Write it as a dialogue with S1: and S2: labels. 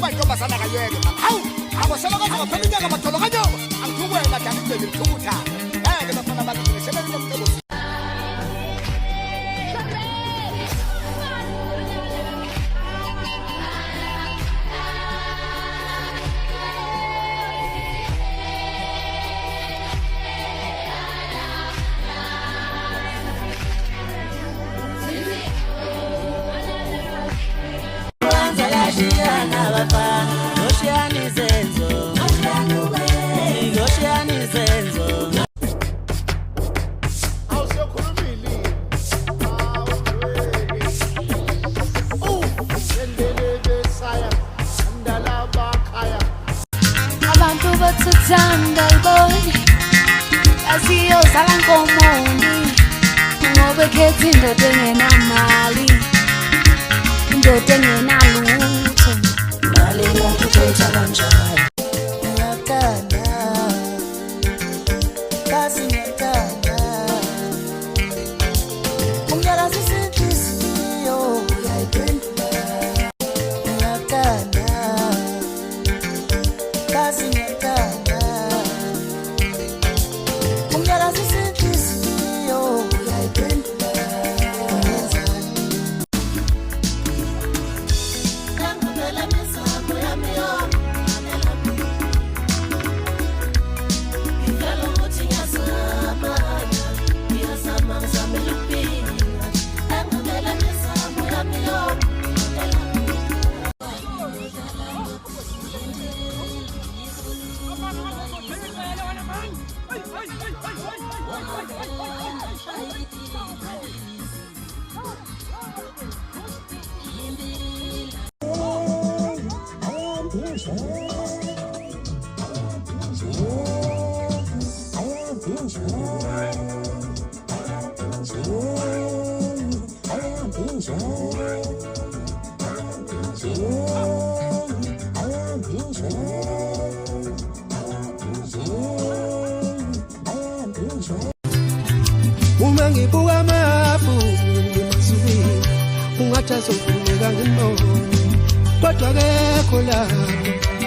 S1: ukuba intombazana kayeke hawu akwashalakazi ngaphela inyanga madolo kanyoko angithukwena dala ibele ngithukutha ngeke bafana abantu ngisebenzele umsebenzi
S2: Thanda boy asiyozala nkomondi ngoba ekhetha indoda engenamali indoda engenalutho mali yakuthetha kanjani ngiyakana kasi ngiyakana ungela sisithiyo uyayiphendula ngiyakana kasi ngiyakana ungela sisithiyo uyayiphendula wenzani ngambela mesabo yami ngicela ukuthi ngiyazama ngizamela ukuphila ngambela mesabo yami
S3: uma ngibuka amafu ngimazulwini ungathi azofuneka ngimone kodwa akekho lapho